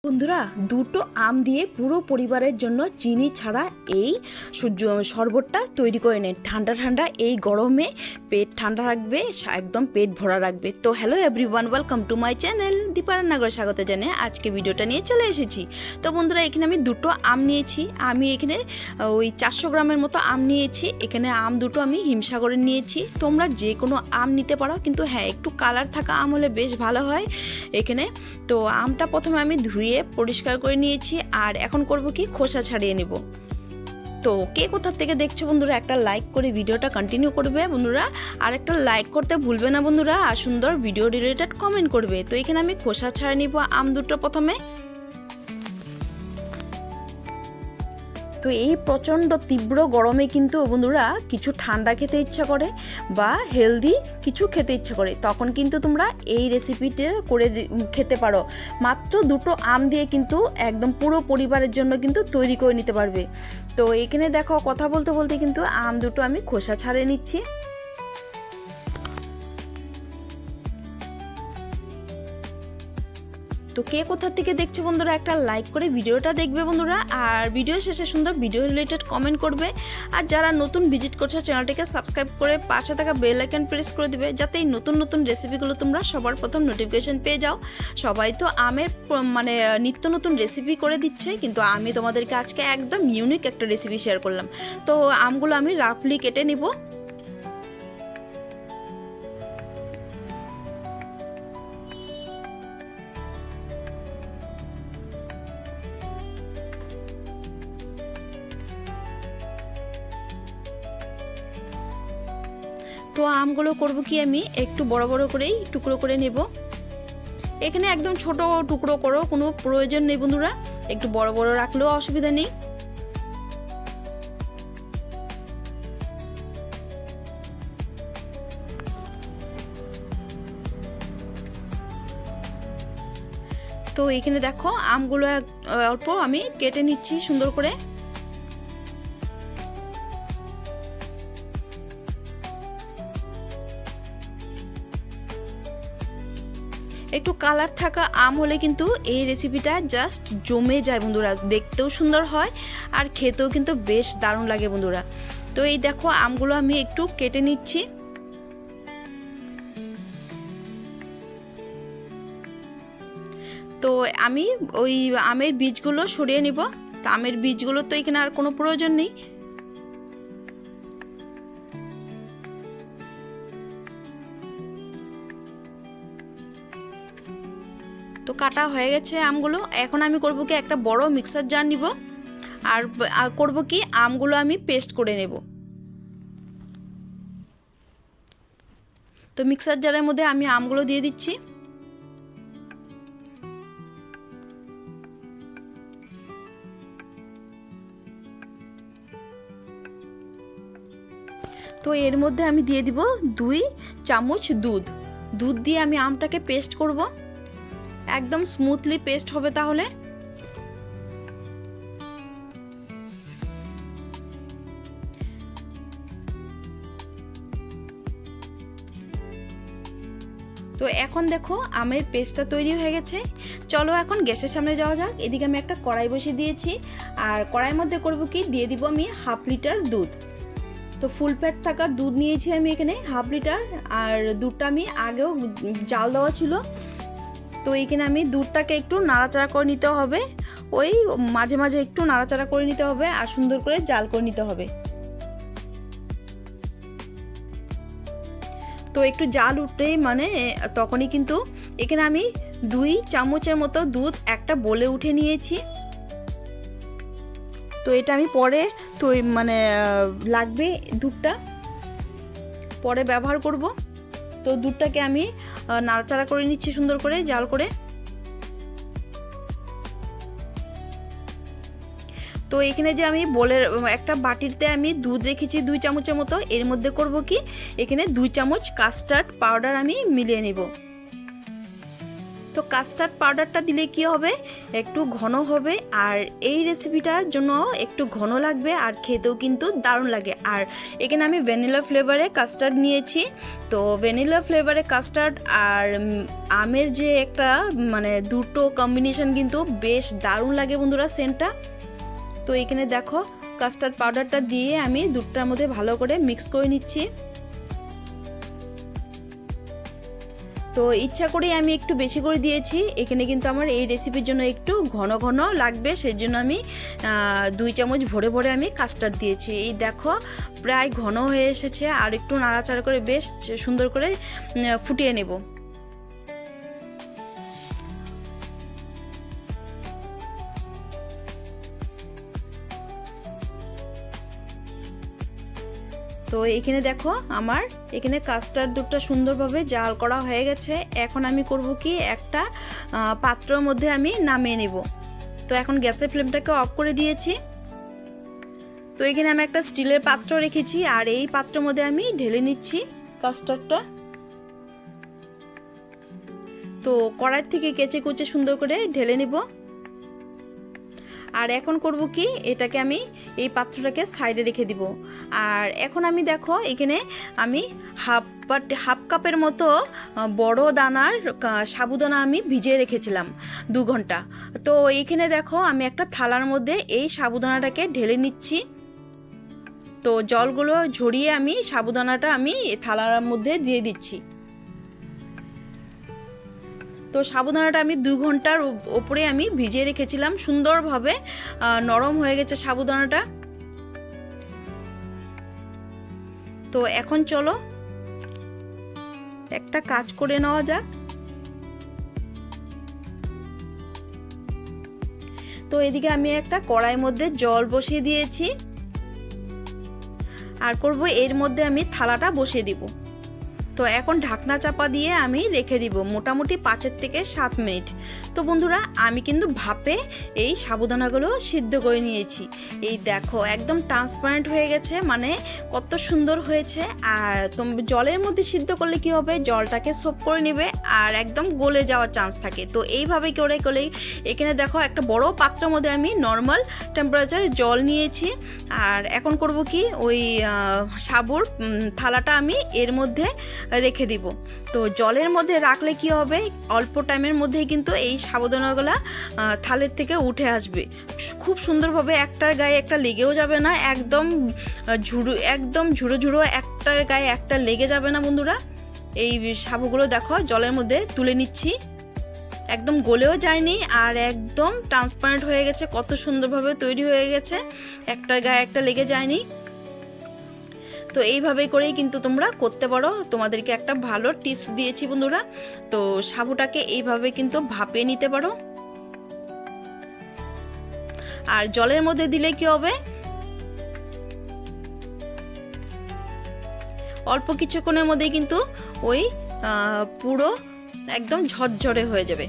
বন্ধুরা, দুটো আম দিয়ে পুরো পরিবারের জন্য চিনি ছাড়া এই শরবতটা তৈরি করে নেন। ঠান্ডা ঠান্ডা এই গরমে পেট ঠান্ডা রাখবে, একদম পেট ভরা রাখবে। তো hello everyone, welcome to my channel দীপারান্নাগর। স্বাগত জানিয়ে আজকে ভিডিওটা নিয়ে চলে এসেছি। তো বন্ধুরা, এখানে আমি দুটো আম নিয়েছি। আমি এখানে ওই 400 গ্রামের মতো আম নিয়েছি। এখানে আম দুটো আমি হিমসাগরের নিয়েছি। তোমরা যে কোনো আম নিতে পারো, কিন্তু হ্যাঁ, একটু কালার থাকা আম হলে বেশ ভালো হয় এখানে। তো আমটা প্রথমে আমি ধুয়ে পরিষ্কার করে নিয়েছি, আর এখন করব কি, খোসা ছাড়িয়ে নেব। তো কে কোথা থেকে দেখছো বন্ধুরা, একটা লাইক করে ভিডিওটা কন্টিনিউ করবে বন্ধুরা, আর একটা লাইক করতে ভুলবে না বন্ধুরা, আর সুন্দর ভিডিও রিলেটেড কমেন্ট করবে। তো এখানে আমি খোসা ছাড়িয়ে নিব আম দুটো প্রথমে। তো এই প্রচণ্ড তীব্র গরমে কিন্তু বন্ধুরা কিছু ঠান্ডা খেতে ইচ্ছা করে বা হেলদি কিছু খেতে ইচ্ছা করে, তখন কিন্তু তোমরা এই রেসিপিটা করে খেতে পারো। মাত্র দুটো আম দিয়ে কিন্তু একদম পুরো পরিবারের জন্য কিন্তু তৈরি করে নিতে পারবে। তো এখানে দেখো, কথা বলতে বলতে কিন্তু আম দুটো আমি খোসা ছাড়িয়ে নিচ্ছি। তো কে কোথা থেকে দেখছো বন্ধুরা, একটা লাইক করে ভিডিওটা দেখবে বন্ধুরা, আর ভিডিও শেষে সুন্দর ভিডিও রিলেটেড কমেন্ট করবে। আর যারা নতুন ভিজিট করছো, চ্যানেলটিকে সাবস্ক্রাইব করে পাশে থাকা বেল আইকন প্রেস করে দিবে, যাতে এই নতুন নতুন রেসিপিগুলো তোমরা সবার প্রথম নোটিফিকেশন পেয়ে যাও। সবাই তো আমের নিত্য নতুন রেসিপি করে দিচ্ছে, কিন্তু আমি তোমাদেরকে আজকে একদম ইউনিক একটা রেসিপি শেয়ার করলাম। তো আমগুলো আমি রাফলি কেটে নিব। তো আমগুলো করব কি, আমি একটু বড় বড় করেই টুকরো করে নেব। এখানে একদম ছোট টুকরো করো, কোনো প্রয়োজন নেই বন্ধুরা, একটু বড় বড় রাখলেও অসুবিধা নেই। তো এখানে দেখো, আমগুলো অল্প আমি কেটে নিচ্ছি সুন্দর করে। একটু কালার থাকা আম হলে কিন্তু এই রেসিপিটা জাস্ট জমে যায় বন্ধুরা, দেখতেও সুন্দর হয় আর খেতেও কিন্তু বেশ দারুণ লাগে বন্ধুরা। তো এই দেখো, আমগুলো আমি একটু কেটে নিচ্ছি। তো আমি ওই আমের বীজগুলো সরিয়ে নিব। তো আমের বীজগুলো তো এখানে আর কোনো প্রয়োজন নেই। তো কাটা হয়ে গেছে আমগুলো। এখন আমি করব কি, একটা বড় মিক্সার জার নিব, আর করব কি, আমগুলো আমি পেস্ট করে নেব। তো মিক্সার জারের মধ্যে আমি আমগুলো দিয়ে দিচ্ছি। তো এর মধ্যে আমি দিয়ে দিব 2 চামচ দুধ। দুধ দিয়ে আমি আমটাকে পেস্ট করব, একদম স্মুথলি পেস্ট হবে তাহলে। তো এখন দেখো, আমের পেস্টটা তৈরি হয়ে গেছে। চলো এখন গ্যাসের সামনে যাওয়া যাক। এদিকে আমি একটা কড়াই বসিয়ে দিয়েছি, আর কড়াইয়ের মধ্যে করব কি, দিয়ে দিব আমি 1/2 লিটার দুধ। তো ফুল ফ্যাট থাকা দুধ নিয়েছি আমি এখানে 1/2 লিটার, আর দুধটা আমি আগেও জাল দেওয়া ছিল। তো এইখানে আমি দুধটাকে একটু নাড়াচাড়া করে নিতে হবে, ওই মাঝে মাঝে একটু নাড়াচাড়া করে নিতে হবে, আর সুন্দর করে জাল করে নিতে হবে। তো একটু জাল উঠলেই তখনই কিন্তু এখানে আমি 2 চামচের মতো দুধ একটা বলে উঠে নিয়েছি। তো এটা আমি পরে তো লাগবে, দুধটা পরে ব্যবহার করব। তো দুধটাকে আমি নাড়াচাড়া করে নিচ্ছি সুন্দর করে জাল করে। তো এখানে যে আমি একটা বাটিতে আমি দুধ রেখেছি 2 চামচের মতো, এর মধ্যে করব কি, এখানে 2 চামচ কাস্টার্ড পাউডার আমি মিলিয়ে নেব। তো কাস্টার্ড পাউডারটা দিলে কি হবে, একটু ঘন হবে, আর এই রেসিপিটার জন্য একটু ঘন লাগবে আর খেতেও কিন্তু দারুণ লাগে। আর এখানে আমি ভ্যানিলা ফ্লেভারে কাস্টার্ড নিয়েছি। তো ভ্যানিলা ফ্লেভারে কাস্টার্ড আর আমের যে একটা মানে দুটো কম্বিনেশন কিন্তু বেশ দারুণ লাগে বন্ধুরা সেন্টটা। তো এখানে দেখো কাস্টার্ড পাউডারটা দিয়ে আমি দুধটার মধ্যে ভালো করে মিক্স করে নিচ্ছি। তো ইচ্ছা করেই আমি একটু বেশি করে দিয়েছি, এখানে কিন্তু আমার এই রেসিপির জন্য একটু ঘন ঘন লাগবে, সেজন্য আমি 2 চামচ ভরে ভরে আমি কাস্টার্ড দিয়েছি। এই দেখো প্রায় ঘন হয়ে এসেছে, আর একটু নাড়াচাড়া করে বেশ সুন্দর করে ফুটিয়ে নেব। তো এখানে দেখো আমার এখানে কাস্টার্ড দুধটা সুন্দরভাবে জাল করা হয়ে গেছে। এখন আমি করব কি, একটা পাত্রের মধ্যে আমি নামিয়ে নেব। তো এখন গ্যাসের ফ্লেমটাকে অফ করে দিয়েছি। তো এখানে আমি একটা স্টিলের পাত্র রেখেছি, আর এই পাত্রের মধ্যে আমি ঢেলে নিচ্ছি কাস্টার্ডটা। তো কড়াই থেকে কেচে কুচে সুন্দর করে ঢেলে নেব। আর এখন করব কি, এটাকে আমি এই পাত্রটাকে সাইডে রেখে দিব। আর এখন আমি দেখো এখানে আমি হাফ কাপের মতো বড় দানার সাবুদানা আমি ভিজিয়ে রেখেছিলাম 2 ঘন্টা। তো এইখানে দেখো আমি একটা থালার মধ্যে এই সাবুদানাটাকে ঢেলে নিচ্ছি। তো জলগুলো ঝরিয়ে আমি সাবুদানাটা আমি থালার মধ্যে দিয়ে দিচ্ছি। তো সাবুদানাটা আমি 2 ঘন্টার ওপরে আমি ভিজিয়ে রেখেছিলাম, সুন্দরভাবে নরম হয়ে গেছে সাবুদানাটা। তো এখন চলো একটা কাজ করে নেওয়া যাক। তো এদিকে আমি একটা কড়াইয়ের মধ্যে জল বসিয়ে দিয়েছি, আর করব এর মধ্যে আমি থালাটা বসিয়ে দিব। তো এখন ঢাকনা চাপা দিয়ে আমি রেখে দিব মোটামুটি 5 থেকে 7 মিনিট। তো বন্ধুরা আমি কিন্তু ভাপে এই সাবুদানাগুলো সিদ্ধ করে নিয়েছি। এই দেখো একদম ট্রান্সপারেন্ট হয়ে গেছে, মানে কত সুন্দর হয়েছে। আর জলের মধ্যে সিদ্ধ করলে কি হবে, জলটাকে সোপ করে নেবে আর একদম গলে যাওয়ার চান্স থাকে। তো এইভাবে করে এখানে দেখো একটা বড় পাত্রের মধ্যে আমি নর্মাল টেম্পারেচারে জল নিয়েছি। আর এখন করব কি, ওই সাবুর থালাটা আমি এর মধ্যে রেখে দিব। তো জলের মধ্যে রাখলে কি হবে, অল্প টাইমের মধ্যেই কিন্তু এই সাবুদানাগুলা থালের থেকে উঠে আসবে খুব সুন্দরভাবে, একটার গায়ে একটা লেগেও যাবে না, একদম ঝুড়ো ঝুড়ো একটার গায়ে একটা লেগে যাবে না বন্ধুরা। এই সাবুগুলো দেখো জলের মধ্যে তুলে নিচ্ছি, একদম গলেও যায়নি আর একদম ট্রান্সপারেন্ট হয়ে গেছে, কত সুন্দরভাবে তৈরি হয়ে গেছে, একটার গায়ে একটা লেগে যায়নি। তো এইভাবে করেই কিন্তু তোমরা করতে পারো, তোমাদেরকে একটা ভালো টিপস দিয়েছি বন্ধুরা। তো সাবুটাকে এইভাবে কিন্তু ভাপে নিতে পারো। আর জলের মধ্যে দিলে কি হবে, অল্প কিছুক্ষণের মধ্যেই কিন্তু ওই পুরো একদম ঝরঝরে হয়ে যাবে।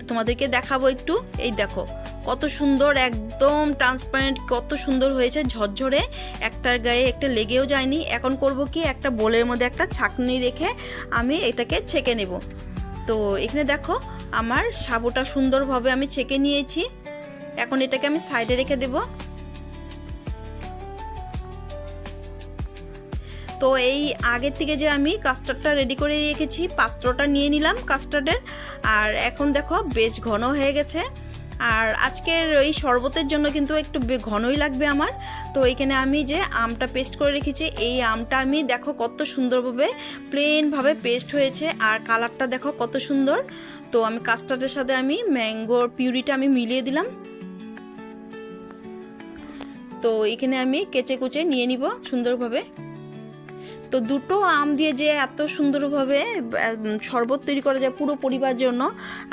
তোমাদেরকে দেখাবো একটু, এই দেখো কত সুন্দর, একদম ট্রান্সপারেন্ট, কত সুন্দর হয়েছে, ঝরঝরে, একটার গায়ে একটা লেগেও যায়নি। এখন করব কি, একটা বোলের মধ্যে একটা ছাঁকনি রেখে আমি এটাকে ছেঁকে নেব। তো এখানে দেখো আমার সাবুটা সুন্দরভাবে আমি ছেঁকে নিয়েছি। এখন এটাকে আমি সাইডে রেখে দেব। তো এই আগের থেকে যে আমি কাস্টার্ডটা রেডি করে রেখেছি, পাত্রটা নিয়ে নিলাম কাস্টার্ডের। আর এখন দেখো বেশ ঘন হয়ে গেছে। আর আজকের এই শরবতের জন্য কিন্তু একটু ঘনই লাগবে আমার। তো এইখানে আমি যে আমটা পেস্ট করে রেখেছি, এই আমটা আমি দেখো কত সুন্দরভাবে প্লেনভাবে পেস্ট হয়েছে, আর কালারটা দেখো কত সুন্দর। তো আমি কাস্টার্ডের সাথে আমি ম্যাঙ্গোর পিউরিটা আমি মিলিয়ে দিলাম। তো এখানে আমি কেচে কুচে নিয়ে নিব সুন্দরভাবে। তো দুটো আম দিয়ে যে এত সুন্দরভাবে শরবত তৈরি করা যায় পুরো পরিবারের জন্য,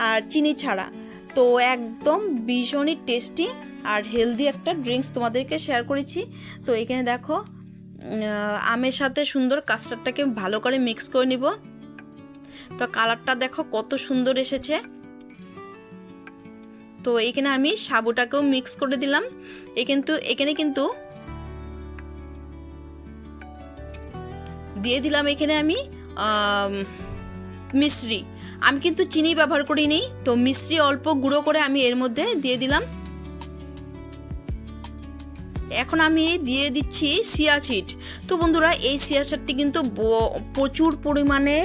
আর চিনি ছাড়া, তো একদম ভীষণই টেস্টি আর হেলদি একটা ড্রিঙ্কস তোমাদেরকে শেয়ার করেছি। তো এখানে দেখো আমের সাথে সুন্দর কাস্টার্ডটাকে ভালো করে মিক্স করে নিব। তো কালারটা দেখো কত সুন্দর এসেছে। তো এখানে আমি সাবুটাকেও মিক্স করে দিলাম। এখানে কিন্তু দিয়ে দিলাম এখানে আমি মিশ্রি, আমি কিন্তু চিনি ব্যবহার করিনি। তো মিশ্রি অল্প গুঁড়ো করে আমি এর মধ্যে দিয়ে দিলাম। এখন আমি দিয়ে দিচ্ছি চিয়া সিড। তো বন্ধুরা এই চিয়া সিডটি কিন্তু প্রচুর পরিমাণে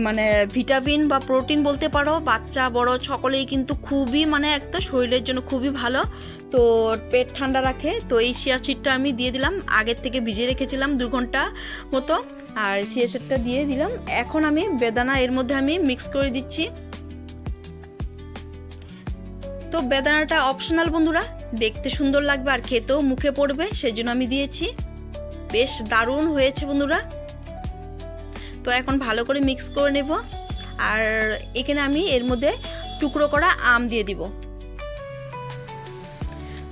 মানে ভিটামিন বা প্রোটিন বলতে পারো, বাচ্চা বড় সকলেই কিন্তু খুবই মানে একটা শরীরের জন্য খুবই ভালো, তো পেট ঠান্ডা রাখে। তো এই চিয়া সিডটা আমি দিয়ে দিলাম, আগের থেকে ভিজিয়ে রেখেছিলাম 2 ঘন্টা মতো, আর চিয়া সিডটা দিয়ে দিলাম। এখন আমি বেদানা এর মধ্যে আমি মিক্স করে দিচ্ছি। তো বেদানাটা অপশনাল বন্ধুরা, দেখতে সুন্দর লাগবে আর খেতেও মুখে পড়বে, সেজন্য আমি দিয়েছি। বেশ দারুণ হয়েছে বন্ধুরা। তো এখন ভালো করে মিক্স করে নেব, আর এখানে আমি এর মধ্যে টুকরো করা আম দিয়ে দিব।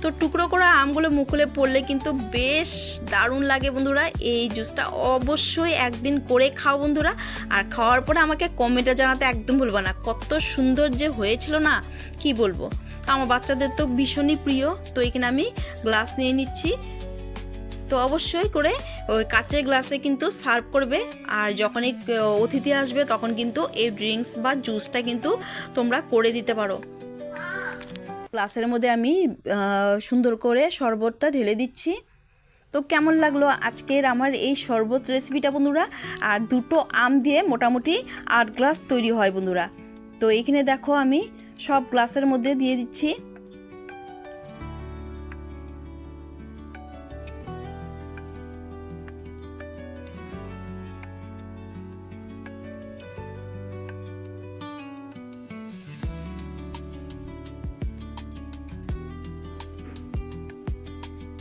তো টুকরো করা আমগুলো মুখে পড়লে কিন্তু বেশ দারুণ লাগে বন্ধুরা। এই জুসটা অবশ্যই একদিন করে খাও বন্ধুরা, আর খাওয়ার পরে আমাকে কমেন্টে জানাতে একদম ভুলবা না, কত সুন্দর যে হয়েছিল না কি বলবো। আমার বাচ্চাদের তো ভীষণই প্রিয়। তো এখানে আমি গ্লাস নিয়ে নিচ্ছি। তো অবশ্যই করে ওই কাচের গ্লাসে কিন্তু সার্ভ করবে, আর যখনই অতিথি আসবে তখন কিন্তু এই ড্রিঙ্কস বা জুসটা কিন্তু তোমরা করে দিতে পারো। গ্লাসের মধ্যে আমি সুন্দর করে শরবতটা ঢেলে দিচ্ছি। তো কেমন লাগলো আজকের আমার এই শরবত রেসিপিটা বন্ধুরা। আর 2টো আম দিয়ে মোটামুটি 8 গ্লাস তৈরি হয় বন্ধুরা। তো এইখানে দেখো আমি সব গ্লাসের মধ্যে দিয়ে দিচ্ছি।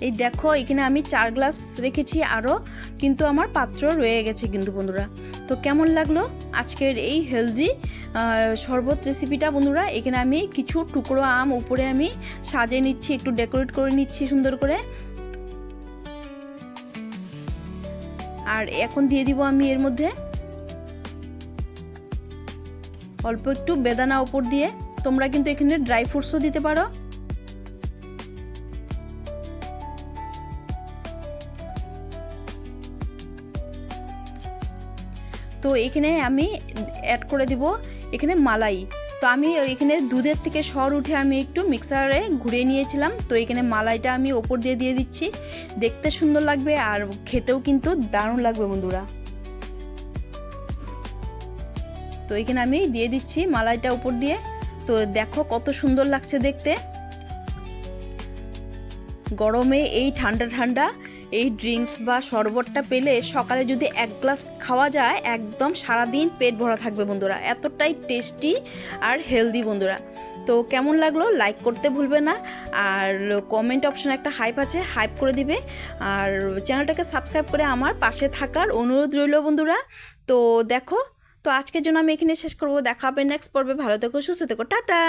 এই দেখো এখানে আমি 4 গ্লাস রেখেছি, আরও কিন্তু আমার পাত্র রয়ে গেছে কিন্তু বন্ধুরা। তো কেমন লাগলো আজকের এই হেলদি শরবত রেসিপিটা বন্ধুরা। এখানে আমি কিছু টুকরো আম উপরে আমি সাজিয়ে নিচ্ছি, একটু ডেকোরেট করে নিচ্ছি সুন্দর করে। আর এখন দিয়ে দিব আমি এর মধ্যে অল্প একটু বেদানা উপর দিয়ে। তোমরা কিন্তু এখানে ড্রাই ফ্রুটসও দিতে পারো। তো এখানে আমি অ্যাড করে দিব এখানে মালাই। তো আমি এখানে দুধের থেকে সর উঠে আমি একটু মিক্সারে ঘুরিয়ে নিয়েছিলাম। তো এখানে মালাইটা আমি ওপর দিয়ে দিয়ে দিচ্ছি, দেখতে সুন্দর লাগবে আর খেতেও কিন্তু দারুণ লাগবে বন্ধুরা। তো এখানে আমি দিয়ে দিচ্ছি মালাইটা উপর দিয়ে। তো দেখো কত সুন্দর লাগছে দেখতে। গরমে এই ঠান্ডা ঠান্ডা এই ড্রিঙ্কস বা শরবতটা পেলে সকালে যদি 1 গ্লাস খাওয়া যায় একদম সারাদিন পেট ভরা থাকবে বন্ধুরা। এতটাই টেস্টি আর হেলদি বন্ধুরা। তো কেমন লাগলো লাইক করতে ভুলবে না, আর কমেন্ট অপশানে একটা হাইপ আছে, হাইপ করে দিবে, আর চ্যানেলটাকে সাবস্ক্রাইব করে আমার পাশে থাকার অনুরোধ রইল বন্ধুরা। তো দেখো, তো আজকের জন্য আমি এখানে শেষ করবো। দেখা হবে নেক্সট পর্বে। ভালো থেকো, সুস্থ থেকো, টাটা।